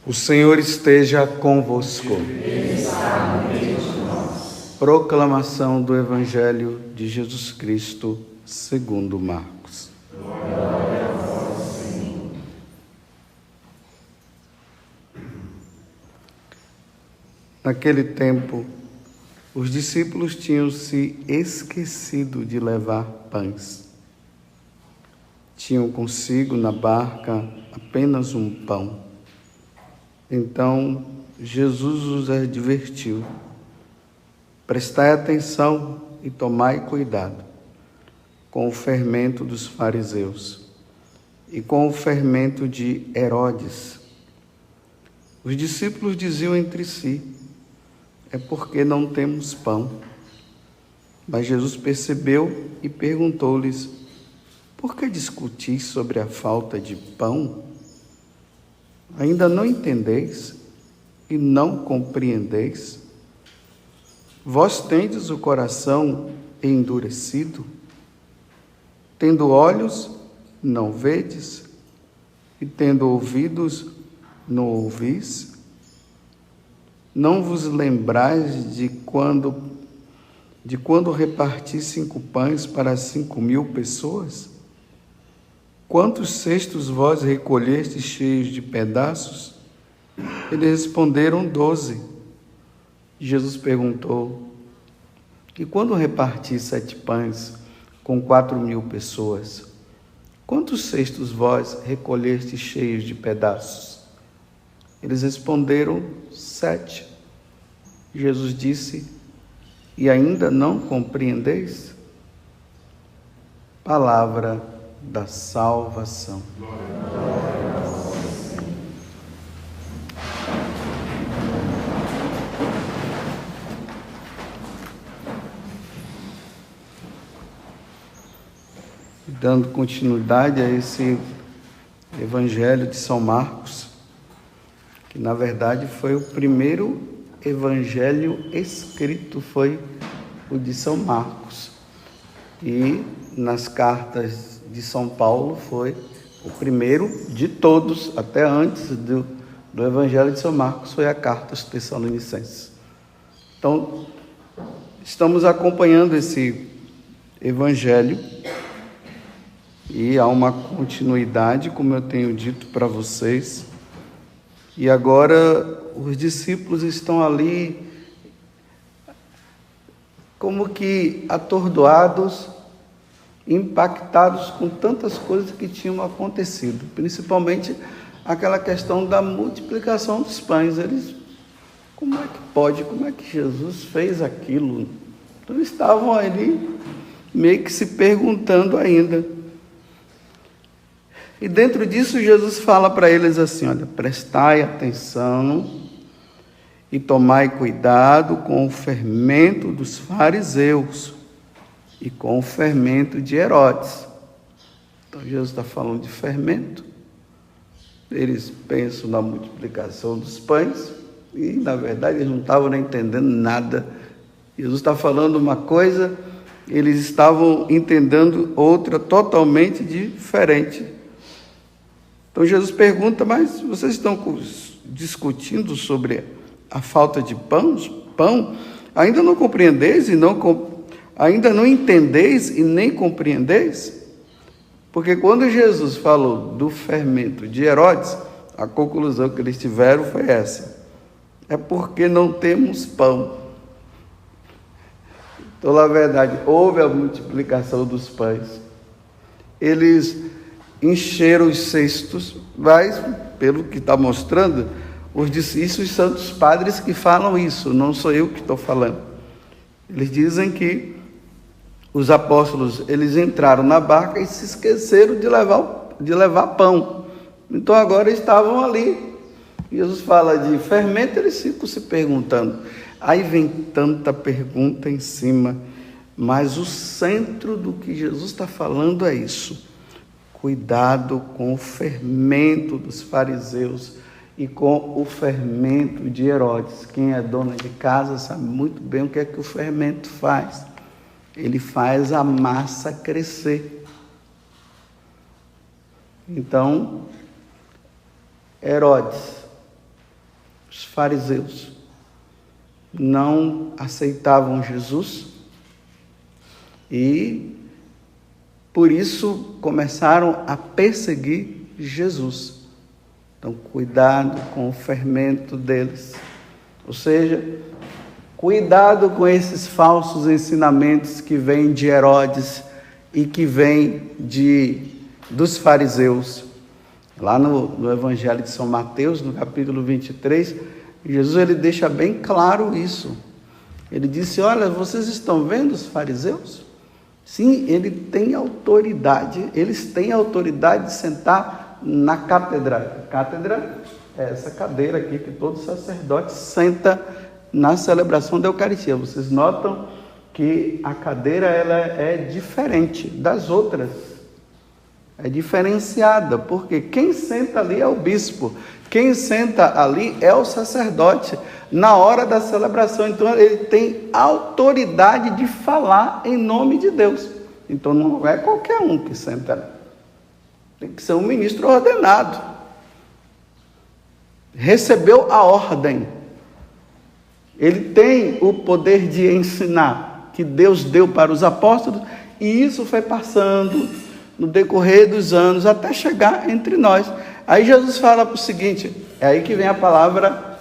O Senhor esteja convosco. Ele está no meio de nós. Proclamação do Evangelho de Jesus Cristo, segundo Marcos. Glória a vós, Senhor. Naquele tempo, os discípulos tinham se esquecido de levar pães. Tinham consigo na barca apenas um pão. Então, Jesus os advertiu: prestai atenção e tomai cuidado com o fermento dos fariseus e com o fermento de Herodes. Os discípulos diziam entre si: é porque não temos pão. Mas Jesus percebeu e perguntou-lhes: por que discutis sobre a falta de pão? Ainda não entendeis e não compreendeis? Vós tendes o coração endurecido? Tendo olhos, não vedes? E tendo ouvidos, não ouvis? Não vos lembrais de quando reparti 5 pães para 5.000 pessoas? Quantos cestos vós recolhestes cheios de pedaços? Eles responderam: 12. Jesus perguntou: e quando reparti 7 pães com 4.000 pessoas, quantos cestos vós recolhestes cheios de pedaços? Eles responderam: 7. Jesus disse: e ainda não compreendeis? Palavra da salvação. Glória a vós, Senhor. Dando continuidade a esse Evangelho de São Marcos, que na verdade foi o primeiro evangelho escrito, foi o de São Marcos. E nas cartas de São Paulo foi o primeiro de todos, até antes do Evangelho de São Marcos, foi a carta aos Tessalonicenses. Então, estamos acompanhando esse Evangelho e há uma continuidade, como eu tenho dito para vocês. E agora os discípulos estão ali como que atordoados, impactados com tantas coisas que tinham acontecido, principalmente aquela questão da multiplicação dos pães. Eles, como é que pode, como é que Jesus fez aquilo? Então eles estavam ali meio que se perguntando ainda. E dentro disso Jesus fala para eles assim: olha, prestai atenção e tomai cuidado com o fermento dos fariseus e com o fermento de Herodes. Então Jesus está falando de fermento. Eles pensam na multiplicação dos pães e na verdade eles não estavam nem entendendo nada. Jesus está falando uma coisa, eles estavam entendendo outra totalmente diferente. Então Jesus pergunta: mas vocês estão discutindo sobre a falta de pão? Ainda não compreendeis ainda não entendeis e nem compreendeis? Porque quando Jesus falou do fermento de Herodes, a conclusão que eles tiveram foi essa: é porque não temos pão. Então, na verdade, houve a multiplicação dos pães. Eles encheram os cestos, mas, pelo que está mostrando, isso os santos padres que falam isso, não sou eu que estou falando. Eles dizem que os apóstolos, eles entraram na barca e se esqueceram de levar pão. Então agora estavam ali. Jesus fala de fermento, eles ficam se perguntando. Aí vem tanta pergunta em cima, mas o centro do que Jesus está falando é isso: cuidado com o fermento dos fariseus e com o fermento de Herodes. Quem é dona de casa sabe muito bem o que é que o fermento faz. Ele faz a massa crescer. Então, Herodes Os fariseus não aceitavam Jesus e, por isso, começaram a perseguir Jesus. Então, cuidado com o fermento deles. Ou seja, cuidado com esses falsos ensinamentos que vêm de Herodes e que vêm dos fariseus. Lá no Evangelho de São Mateus, no capítulo 23, Jesus ele deixa bem claro isso. Ele disse, olha, vocês estão vendo os fariseus? Sim, eles têm autoridade de sentar na cátedra. A cátedra é essa cadeira aqui que todo sacerdote senta na celebração da Eucaristia. Vocês notam que a cadeira ela é diferente das outras. É diferenciada, porque quem senta ali é o bispo, quem senta ali é o sacerdote, na hora da celebração. Então ele tem autoridade de falar em nome de Deus. Então não é qualquer um que senta ali. Tem que ser um ministro ordenado. Recebeu a ordem. Ele tem o poder de ensinar, que Deus deu para os apóstolos, e isso foi passando no decorrer dos anos, até chegar entre nós. Aí Jesus fala o seguinte, é aí que vem a palavra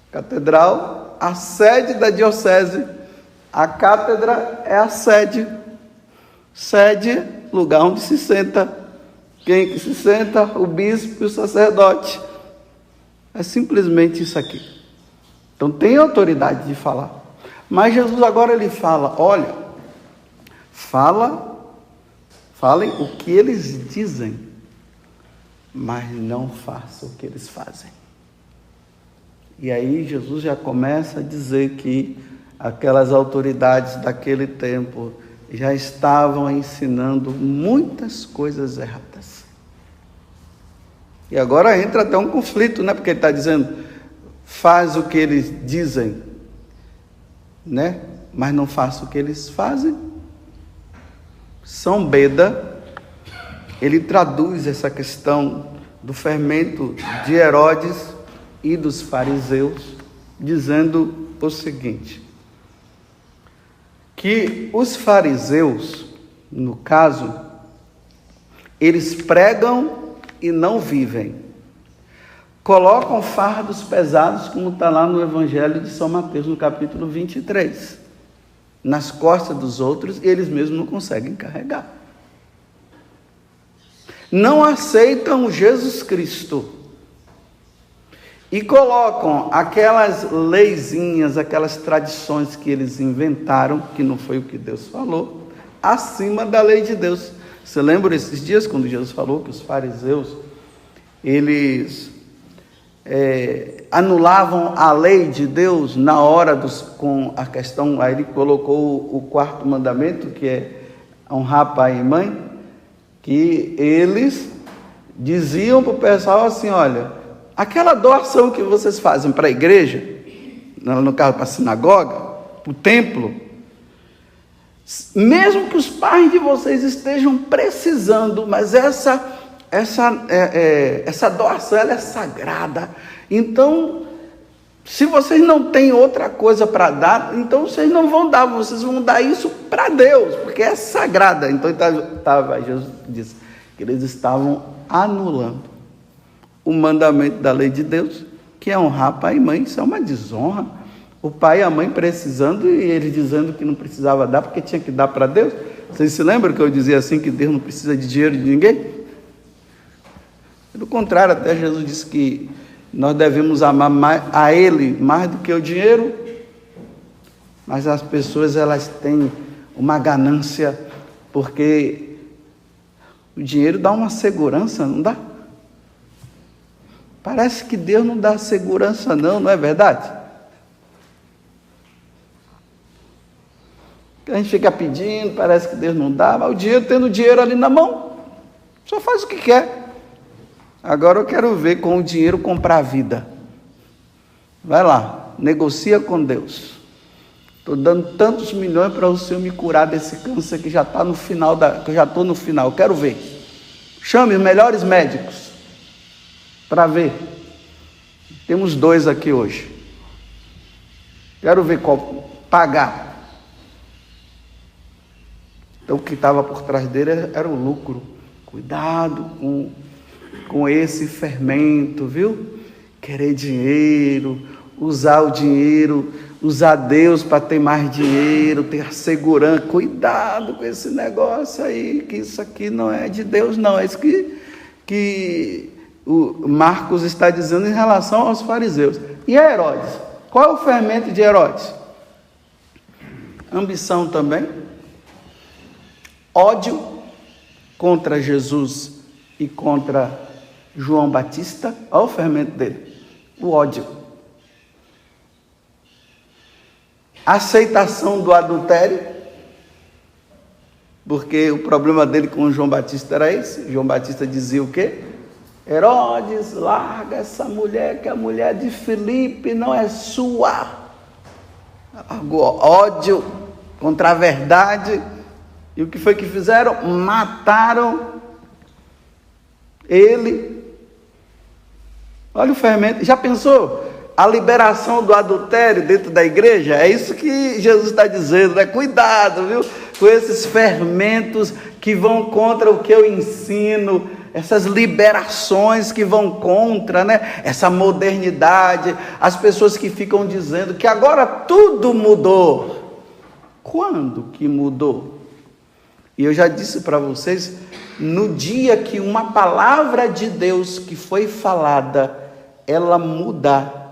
catedral, a sede da diocese. A cátedra é a sede, lugar onde se senta. Quem que se senta? O bispo e o sacerdote. É simplesmente isso aqui. Então tem autoridade de falar. Mas Jesus agora ele fala, olha, falem o que eles dizem, mas não façam o que eles fazem. E aí Jesus já começa a dizer que aquelas autoridades daquele tempo já estavam ensinando muitas coisas erradas. E agora entra até um conflito, né? Porque ele está dizendo, faz o que eles dizem, né? Mas não faça o que eles fazem. São Beda, ele traduz essa questão do fermento de Herodes e dos fariseus, dizendo o seguinte, que os fariseus, no caso, eles pregam e não vivem. Colocam fardos pesados, como está lá no Evangelho de São Mateus, no capítulo 23, nas costas dos outros, e eles mesmos não conseguem carregar. Não aceitam Jesus Cristo e colocam aquelas leizinhas, aquelas tradições que eles inventaram, que não foi o que Deus falou, acima da lei de Deus. Você lembra esses dias quando Jesus falou que os fariseus, eles anulavam a lei de Deus na hora com a questão, aí ele colocou o quarto mandamento, que é honrar pai e mãe, que eles diziam para o pessoal assim, olha, aquela doação que vocês fazem para a igreja, no caso para a sinagoga, para o templo, mesmo que os pais de vocês estejam precisando, mas essa doação ela é sagrada. Então, se vocês não têm outra coisa para dar, então vocês não vão dar, vocês vão dar isso para Deus, porque é sagrada. Então Jesus disse que eles estavam anulando o mandamento da lei de Deus, que é honrar pai e mãe. Isso é uma desonra. O pai e a mãe precisando e eles dizendo que não precisava dar porque tinha que dar para Deus. Vocês se lembram que eu dizia assim, que Deus não precisa de dinheiro de ninguém? Pelo contrário, até Jesus disse que nós devemos amar a Ele mais do que o dinheiro. Mas as pessoas, elas têm uma ganância, porque o dinheiro dá uma segurança, não dá? Parece que Deus não dá segurança não é verdade? A gente fica pedindo, parece que Deus não dá, mas o dinheiro, tendo o dinheiro ali na mão, só faz o que quer. Agora eu quero ver com o dinheiro comprar a vida. Vai lá, negocia com Deus. Estou dando tantos milhões para o Senhor me curar desse câncer que já está no final, que eu já estou no final, eu quero ver. Chame os melhores médicos. para ver. Temos 2 aqui hoje. Quero ver qual pagar. Então o que estava por trás dele era o lucro. Cuidado com esse fermento, viu? Querer dinheiro, usar o dinheiro, usar Deus para ter mais dinheiro, ter a segurança. Cuidado com esse negócio aí, que isso aqui não é de Deus, não. É isso que o Marcos está dizendo em relação aos fariseus. E a Herodes? Qual é o fermento de Herodes? Ambição também. Ódio contra Jesus e contra João Batista. Olha o fermento dele. O ódio. Aceitação do adultério. Porque o problema dele com João Batista era esse. João Batista dizia o quê? Herodes, larga essa mulher, que a mulher de Filipe não é sua. Ódio contra a verdade. E o que foi que fizeram? Mataram ele. Olha o fermento. Já pensou? A liberação do adultério dentro da igreja? É isso que Jesus está dizendo, né? Cuidado, viu? Com esses fermentos que vão contra o que eu ensino, essas liberações que vão contra, né? Essa modernidade, as pessoas que ficam dizendo que agora tudo mudou. Quando que mudou? E eu já disse para vocês, no dia que uma palavra de Deus que foi falada, ela muda,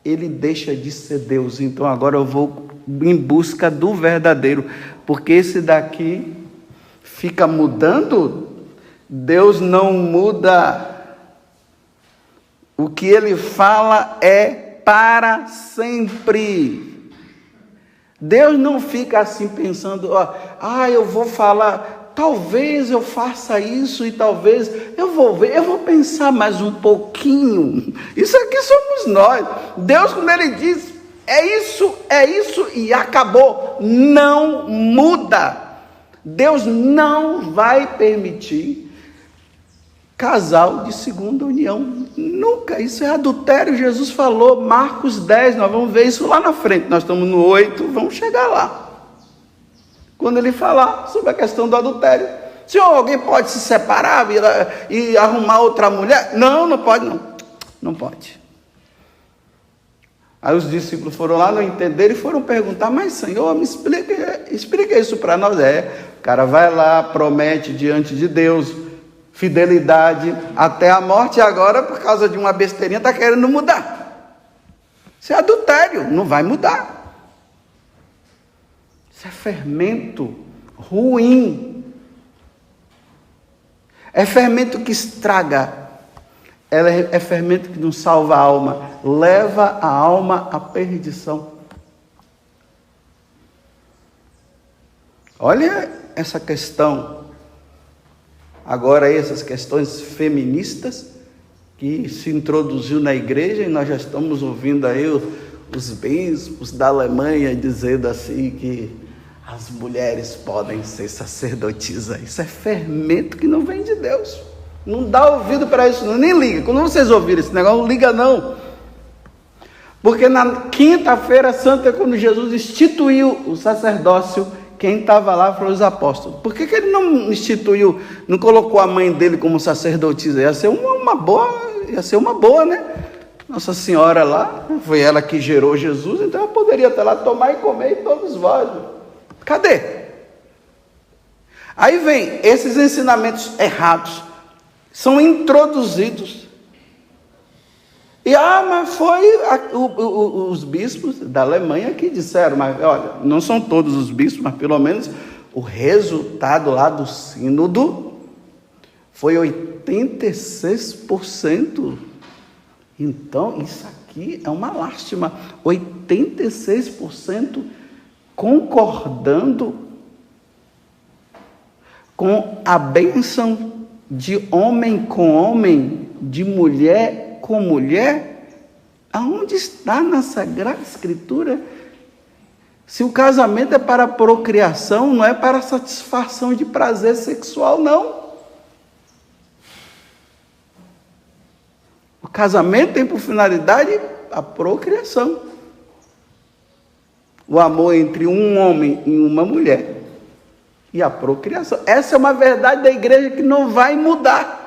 ele deixa de ser Deus. Então agora eu vou em busca do verdadeiro, porque esse daqui fica mudando. Deus não muda. O que ele fala é para sempre. Deus não fica assim pensando, eu vou falar, talvez eu faça isso e talvez eu vou ver, eu vou pensar mais um pouquinho. Isso aqui somos nós. Deus, quando ele diz, é isso e acabou, não muda. Deus não vai permitir casal de segunda união, nunca. Isso é adultério. Jesus falou, Marcos 10, nós vamos ver isso lá na frente, nós estamos no 8, vamos chegar lá, quando ele falar sobre a questão do adultério. Senhor, alguém pode se separar e arrumar outra mulher? Não pode, não pode. Aí os discípulos foram lá, não entenderam e foram perguntar, mas Senhor, me explica isso para nós. O cara vai lá, promete diante de Deus fidelidade até a morte, e agora, por causa de uma besteirinha, está querendo mudar. Isso é adultério, não vai mudar. Isso é fermento ruim. É fermento que estraga. É fermento que não salva a alma, leva a alma à perdição. Olha essa questão. Agora essas questões feministas que se introduziu na igreja, e nós já estamos ouvindo aí os bispos da Alemanha dizendo assim que as mulheres podem ser sacerdotisas. Isso é fermento que não vem de Deus. Não dá ouvido para isso, não, nem liga. Quando vocês ouvirem esse negócio, não liga não. Porque na quinta-feira santa, quando Jesus instituiu o sacerdócio, quem estava lá foram os apóstolos. Por que ele não instituiu, não colocou a mãe dele como sacerdotisa? Ia ser uma boa, né? Nossa Senhora lá, foi ela que gerou Jesus, então ela poderia estar lá, tomar e comer, e todos vós. Cadê? Aí vem esses ensinamentos errados, são introduzidos. Mas foi os bispos da Alemanha que disseram, mas olha, não são todos os bispos, mas pelo menos o resultado lá do sínodo foi 86%. Então, isso aqui é uma lástima. 86% concordando com a bênção de homem com homem, de mulher com mulher. Aonde está na Sagrada Escritura? Se o casamento é para procriação, não é para satisfação de prazer sexual, não. O casamento tem por finalidade a procriação. O amor entre um homem e uma mulher e a procriação. Essa é uma verdade da igreja que não vai mudar.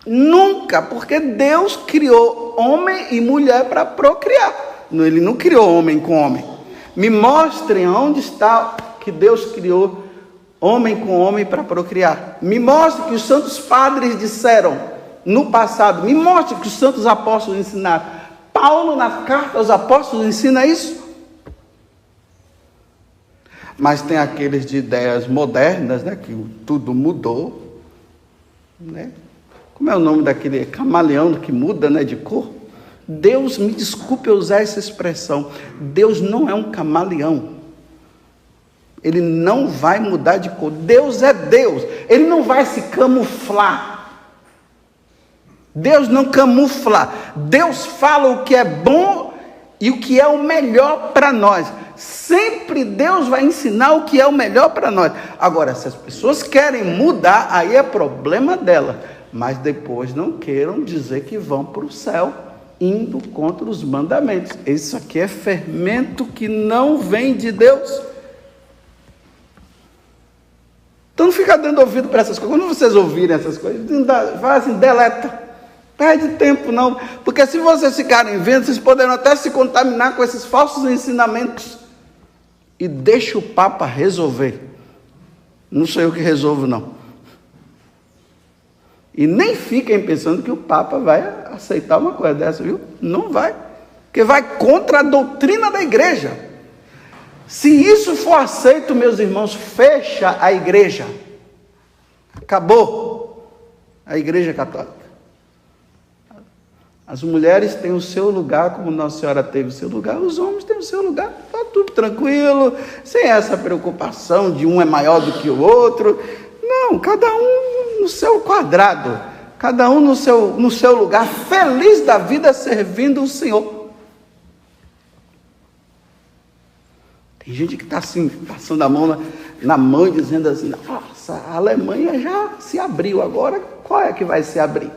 Nunca, porque Deus criou homem e mulher para procriar. Ele não criou homem com homem. Me mostrem onde está que Deus criou homem com homem para procriar. Me mostre que os santos padres disseram no passado. Me mostre que os santos apóstolos ensinaram. Paulo, na carta aos apóstolos, ensina isso. Mas tem aqueles de ideias modernas, né, que tudo mudou, né? Como é o nome daquele camaleão que muda, né, de cor? Deus, me desculpe eu usar essa expressão, Deus não é um camaleão. Ele não vai mudar de cor. Deus é Deus. Ele não vai se camuflar. Deus não camufla. Deus fala o que é bom e o que é o melhor para nós. Sempre Deus vai ensinar o que é o melhor para nós. Agora, se as pessoas querem mudar, aí é problema dela. Mas depois não queiram dizer que vão para o céu indo contra os mandamentos. Isso aqui é fermento que não vem de Deus. Então não fica dando ouvido para essas coisas. Quando vocês ouvirem essas coisas, fala assim, deleta. Perde tempo não. Porque se vocês ficarem vendo, vocês poderão até se contaminar com esses falsos ensinamentos. E deixa o Papa resolver. Não sou eu que resolvo não. E nem fiquem pensando que o Papa vai aceitar uma coisa dessa, viu? Não vai. Porque vai contra a doutrina da igreja. Se isso for aceito, meus irmãos, fecha a igreja. Acabou a igreja católica. As mulheres têm o seu lugar, como Nossa Senhora teve o seu lugar, os homens têm o seu lugar, está tudo tranquilo, sem essa preocupação de um é maior do que o outro. Não, cada um no seu quadrado, cada um no seu lugar, feliz da vida servindo o Senhor. Tem gente que está assim, passando a mão na mão e dizendo assim, nossa, a Alemanha já se abriu, agora qual é que vai se abrir?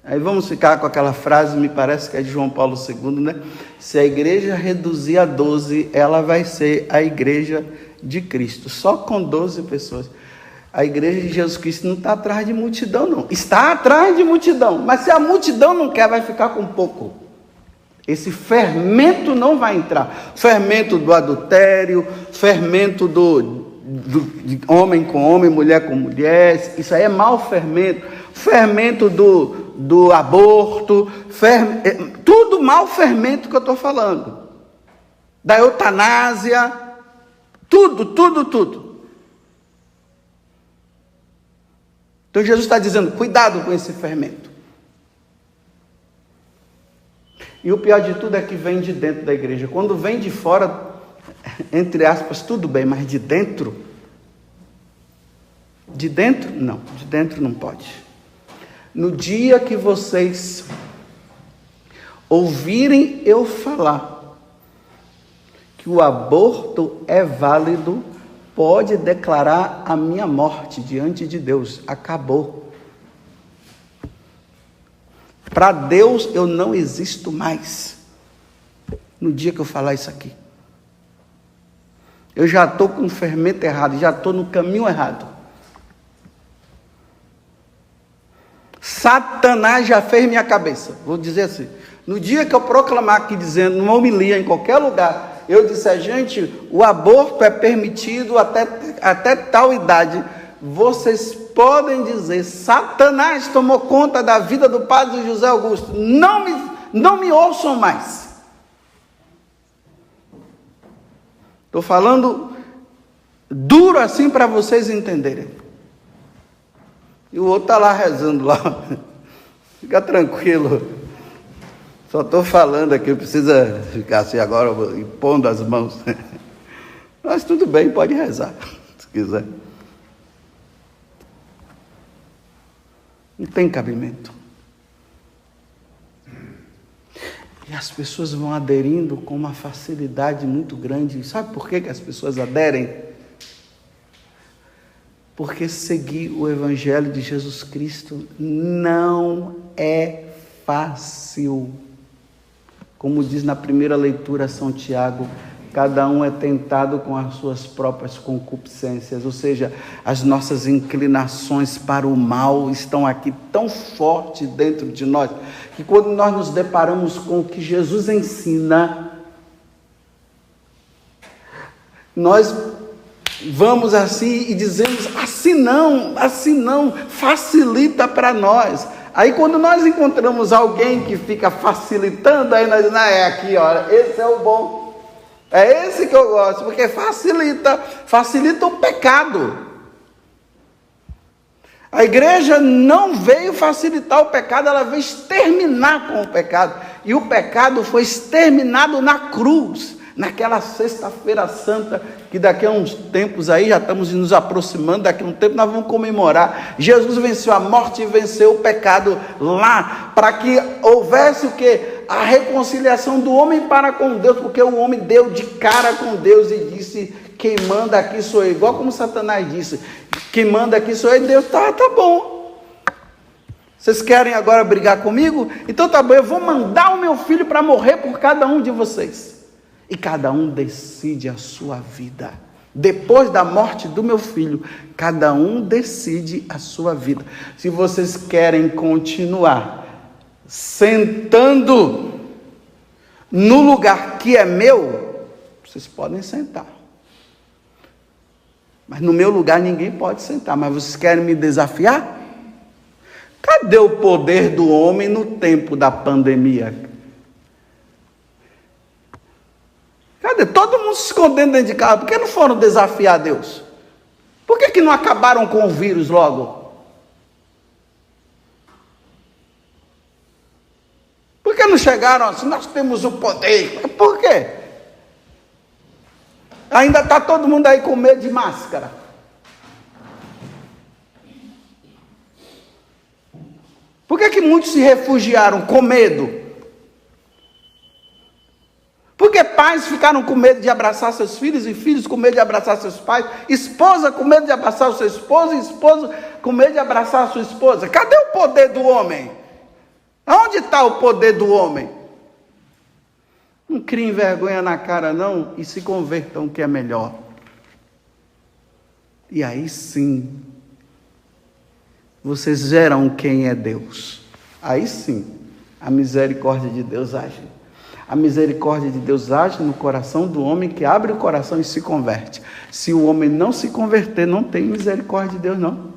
Aí vamos ficar com aquela frase, me parece que é de João Paulo II, né? Se a igreja reduzir a 12, ela vai ser a igreja de Cristo, só com 12 pessoas. A igreja de Jesus Cristo não está atrás de multidão, não. Está atrás de multidão, mas se a multidão não quer, vai ficar com pouco. Esse fermento não vai entrar. Fermento do adultério, fermento de homem com homem, mulher com mulher, isso aí é mau fermento. Fermento do aborto, tudo mau fermento que eu estou falando. Da eutanásia, tudo. Então Jesus está dizendo, cuidado com esse fermento. E o pior de tudo é que vem de dentro da igreja. Quando vem de fora, entre aspas, tudo bem, mas de dentro? De dentro? Não, de dentro não pode. No dia que vocês ouvirem eu falar que o aborto é válido, pode declarar a minha morte diante de Deus. Acabou. Para Deus eu não existo mais. No dia que eu falar isso aqui. Eu já estou com o fermento errado, já estou no caminho errado. Satanás já fez minha cabeça. Vou dizer assim, no dia que eu proclamar aqui dizendo, numa homilia, em qualquer lugar, eu disser, gente, o aborto é permitido até tal idade, vocês podem dizer, Satanás tomou conta da vida do padre José Augusto, não me ouçam mais. Estou falando duro assim para vocês entenderem. E o outro está lá rezando lá. Fica tranquilo. Só estou falando aqui, precisa ficar assim agora, impondo as mãos. Mas tudo bem, pode rezar, se quiser. Não tem cabimento. E as pessoas vão aderindo com uma facilidade muito grande. Sabe por que as pessoas aderem? Porque seguir o Evangelho de Jesus Cristo não é fácil. Como diz na primeira leitura São Tiago, cada um é tentado com as suas próprias concupiscências, ou seja, as nossas inclinações para o mal estão aqui tão fortes dentro de nós, que quando nós nos deparamos com o que Jesus ensina, nós vamos assim e dizemos, assim não, facilita para nós. Aí quando nós encontramos alguém que fica facilitando, aí nós dizemos, é aqui, olha, esse é o bom. É esse que eu gosto, porque facilita o pecado. A igreja não veio facilitar o pecado, ela veio exterminar com o pecado. E o pecado foi exterminado na cruz, naquela sexta-feira santa, que daqui a uns tempos aí, já estamos nos aproximando, daqui a um tempo nós vamos comemorar. Jesus venceu a morte e venceu o pecado lá, para que houvesse o quê? A reconciliação do homem para com Deus, porque o homem deu de cara com Deus e disse, quem manda aqui sou eu, igual como Satanás disse, quem manda aqui sou eu, e Deus, tá bom. Vocês querem agora brigar comigo? Então tá bom, eu vou mandar o meu filho para morrer por cada um de vocês. E cada um decide a sua vida. Depois da morte do meu filho, cada um decide a sua vida. Se vocês querem continuar sentando no lugar que é meu, vocês podem sentar. Mas no meu lugar ninguém pode sentar. Mas vocês querem me desafiar? Cadê o poder do homem no tempo da pandemia? Cadê? Todo mundo se escondendo dentro de casa. Por que não foram desafiar Deus? Por que não acabaram com o vírus logo? Por que não chegaram assim? Nós temos o poder. Por quê? Ainda está todo mundo aí com medo de máscara. Por que muitos se refugiaram com medo? Porque pais ficaram com medo de abraçar seus filhos, e filhos com medo de abraçar seus pais, esposa com medo de abraçar o seu esposo, e esposo com medo de abraçar a sua esposa. Cadê o poder do homem? Aonde está o poder do homem? Não criem vergonha na cara não, e se convertam, que é melhor. E aí sim, vocês verão quem é Deus. Aí sim, a misericórdia de Deus age. A misericórdia de Deus age no coração do homem que abre o coração e se converte. Se o homem não se converter, não tem misericórdia de Deus, não.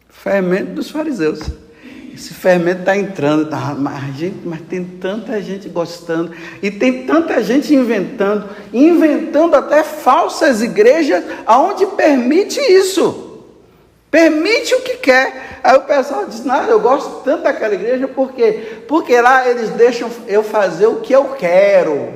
Fermento dos fariseus. Esse fermento está entrando, mas tem tanta gente gostando, e tem tanta gente inventando até falsas igrejas, aonde permite isso. Permite o que quer. Aí o pessoal diz, não, eu gosto tanto daquela igreja, porque lá eles deixam eu fazer o que eu quero.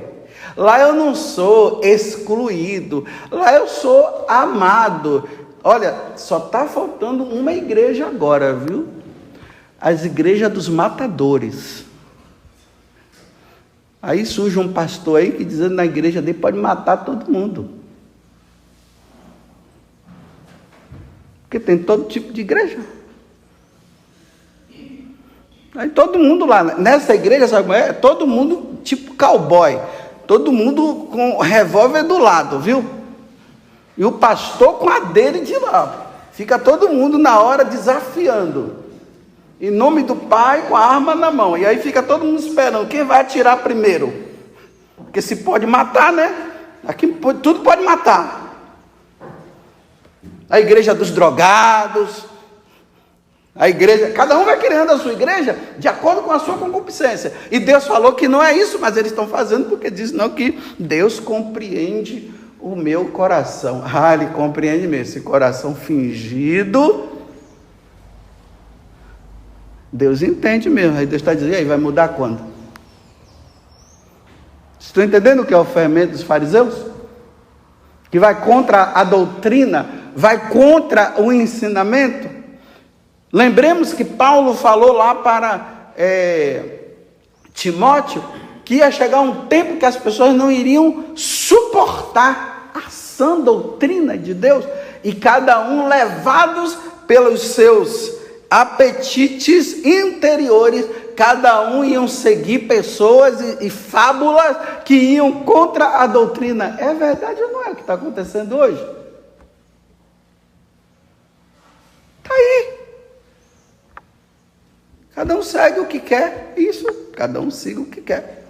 Lá eu não sou excluído. Lá eu sou amado. Olha, só está faltando uma igreja agora, viu? As igrejas dos matadores. Aí surge um pastor aí que dizendo na igreja dele pode matar todo mundo. Porque tem todo tipo de igreja. Aí todo mundo lá, nessa igreja, sabe como é? Todo mundo tipo cowboy. Todo mundo com revólver do lado, viu? E o pastor com a dele de lá. Fica todo mundo na hora desafiando. Em nome do Pai, com a arma na mão. E aí fica todo mundo esperando. Quem vai atirar primeiro? Porque se pode matar, né? Aqui tudo pode matar. A igreja dos drogados. A igreja, cada um vai criando a sua igreja de acordo com a sua concupiscência. E Deus falou que não é isso, mas eles estão fazendo porque diz não que Deus compreende o meu coração. Ah, Ele compreende mesmo. Esse coração fingido, Deus entende mesmo. Aí Deus está dizendo, e aí, vai mudar quando? Estão entendendo o que é o fermento dos fariseus? Que vai contra a doutrina, vai contra o ensinamento. Lembremos que Paulo falou lá para Timóteo que ia chegar um tempo que as pessoas não iriam suportar a sã doutrina de Deus, e cada um levados pelos seus apetites interiores, cada um iam seguir pessoas e fábulas que iam contra a doutrina. É verdade ou não é o que está acontecendo hoje? Está aí. Cada um segue o que quer, isso, cada um siga o que quer.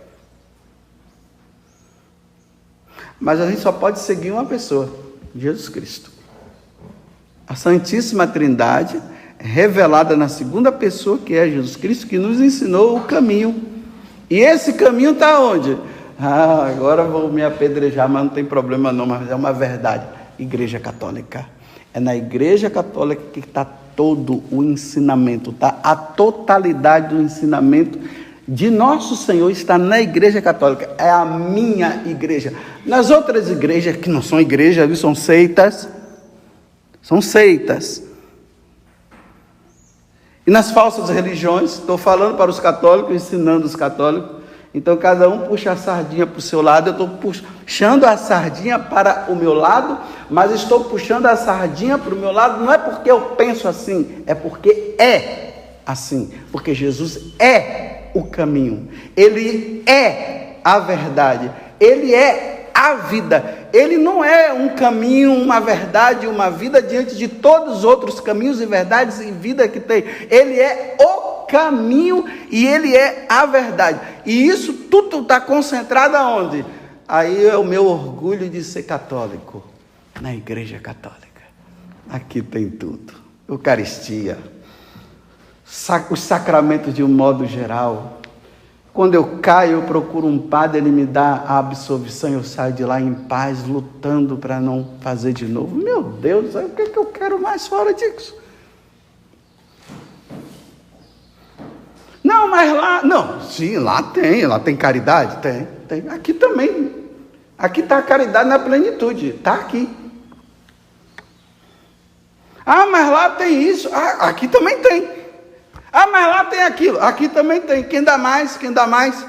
Mas a gente só pode seguir uma pessoa, Jesus Cristo. A Santíssima Trindade, revelada na segunda pessoa, que é Jesus Cristo, que nos ensinou o caminho. E esse caminho está onde? Agora vou me apedrejar, mas não tem problema não, mas é uma verdade. Igreja Católica. É na Igreja Católica que está todo o ensinamento, tá? A totalidade do ensinamento de nosso Senhor está na Igreja Católica. É a minha igreja. Nas outras igrejas, que não são igrejas, são seitas. São seitas. E nas falsas religiões, estou falando para os católicos, ensinando os católicos. Então cada um puxa a sardinha para o seu lado. Eu estou puxando a sardinha para o meu lado, mas estou puxando a sardinha para o meu lado não é porque eu penso assim, é porque é assim. Porque Jesus é o caminho, Ele é a verdade, Ele é a vida. Ele não é um caminho, uma verdade, uma vida diante de todos os outros caminhos e verdades e vida que tem. Ele é o caminho e Ele é a verdade. E isso tudo está concentrado aonde? Aí é o meu orgulho de ser católico, na Igreja Católica. Aqui tem tudo. Eucaristia, os sacramentos de um modo geral. Quando eu caio, eu procuro um padre, ele me dá a absolvição, eu saio de lá em paz, lutando para não fazer de novo. Meu Deus, o que eu quero mais fora disso? Não, mas lá... Não, sim, lá tem caridade? Tem. Aqui também. Aqui está a caridade na plenitude, está aqui. Ah, mas lá tem isso. Ah, aqui também tem. Ah, mas lá tem aquilo. Aqui também tem. Quem dá mais? Quem dá mais?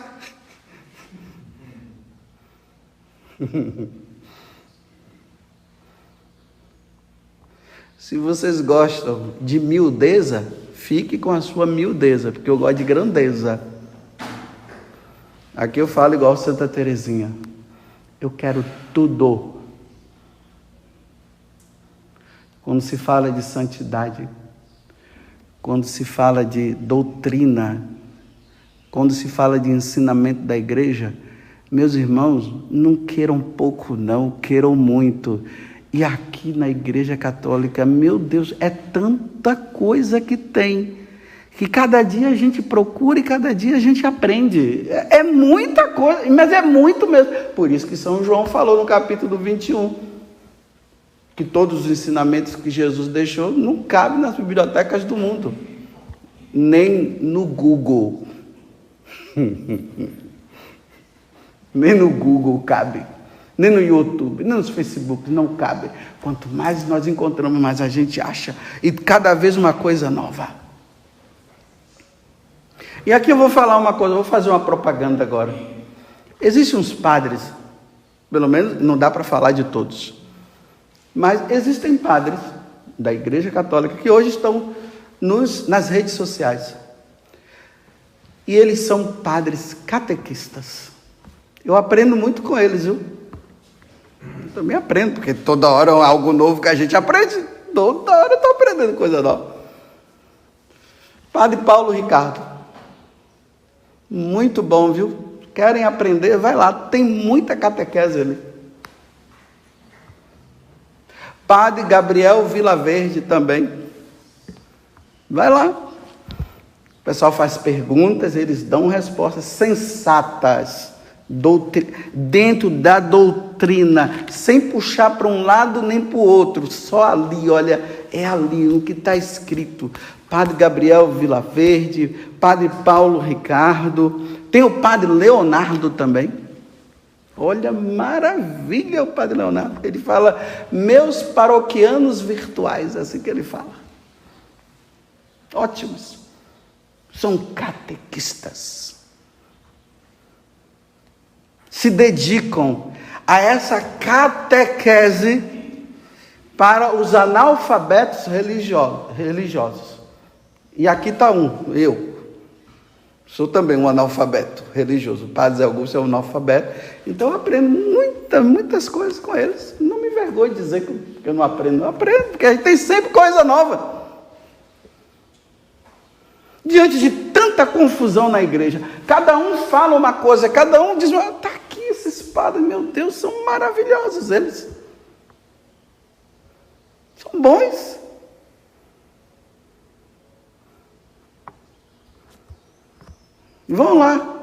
Se vocês gostam de miudeza, fique com a sua miudeza, porque eu gosto de grandeza. Aqui eu falo igual Santa Teresinha. Eu quero tudo. Quando se fala de santidade, quando se fala de doutrina, quando se fala de ensinamento da igreja, meus irmãos, não queiram pouco não, queiram muito. E aqui na Igreja Católica, meu Deus, é tanta coisa que tem, que cada dia a gente procura e cada dia a gente aprende. É muita coisa, mas é muito mesmo. Por isso que São João falou no capítulo 21, que todos os ensinamentos que Jesus deixou não cabem nas bibliotecas do mundo, nem no Google. Nem no Google cabe, nem no YouTube, nem nos Facebook, não cabe. Quanto mais nós encontramos, mais a gente acha, e cada vez uma coisa nova. E aqui eu vou falar uma coisa, vou fazer uma propaganda agora. Existem uns padres, pelo menos não dá para falar de todos, mas existem padres da Igreja Católica que hoje estão nas redes sociais. E eles são padres catequistas. Eu aprendo muito com eles, viu? Eu também aprendo, porque toda hora é algo novo que a gente aprende. Toda hora eu estou aprendendo coisa nova. Padre Paulo Ricardo. Muito bom, viu? Querem aprender? Vai lá, tem muita catequese ali. Padre Gabriel Vilaverde também. Vai lá. O pessoal faz perguntas, eles dão respostas sensatas. Dentro da doutrina, sem puxar para um lado nem para o outro, só ali, olha, é ali o que está escrito. Padre Gabriel Vilaverde, Padre Paulo Ricardo, tem o Padre Leonardo também. Olha, maravilha o Padre Leonardo. Ele fala, meus paroquianos virtuais, assim que ele fala. Ótimos. São catequistas. Se dedicam a essa catequese para os analfabetos religiosos. E aqui está eu sou também um analfabeto religioso. O Padre Zé Augusto é um analfabeto, então eu aprendo muitas coisas com eles. Não me envergonho de dizer que eu não aprendo, porque a gente tem sempre coisa nova. Diante de tanta confusão na igreja, cada um fala uma coisa, cada um diz, está aqui esses padres, meu Deus, são maravilhosos eles. São bons. Vão lá.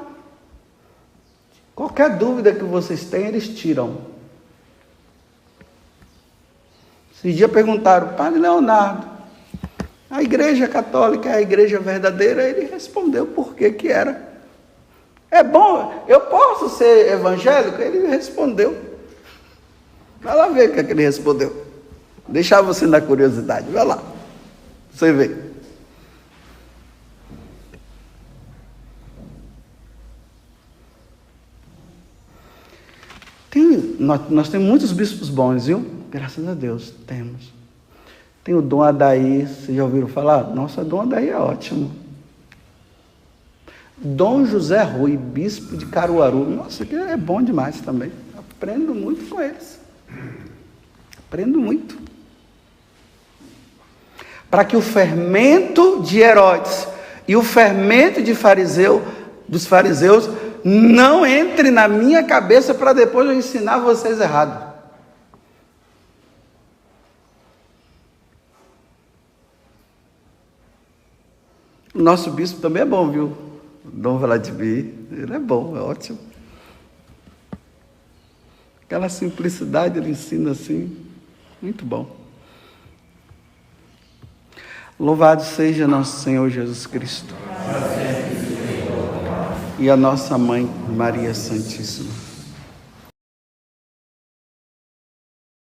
Qualquer dúvida que vocês têm, eles tiram. Esse dia perguntaram, Padre Leonardo, a igreja católica é a igreja verdadeira? Ele respondeu por que era. É bom, eu posso ser evangélico? Ele respondeu. Vai lá ver o que ele respondeu. Deixar você na curiosidade, vai lá. Você vê. Nós temos muitos bispos bons, viu? Graças a Deus, temos. Tem o Dom Adair, vocês já ouviram falar? Nossa, Dom Adair é ótimo. Dom José Rui, bispo de Caruaru. Nossa, que é bom demais também. Aprendo muito com eles. Aprendo muito. Para que o fermento de Herodes e o fermento dos fariseus não entre na minha cabeça para depois eu ensinar vocês errado. O nosso bispo também é bom, viu? Dom Vladimir, ele é bom, é ótimo. Aquela simplicidade ele ensina assim, muito bom. Louvado seja nosso Senhor Jesus Cristo. E a nossa Mãe, Maria Santíssima.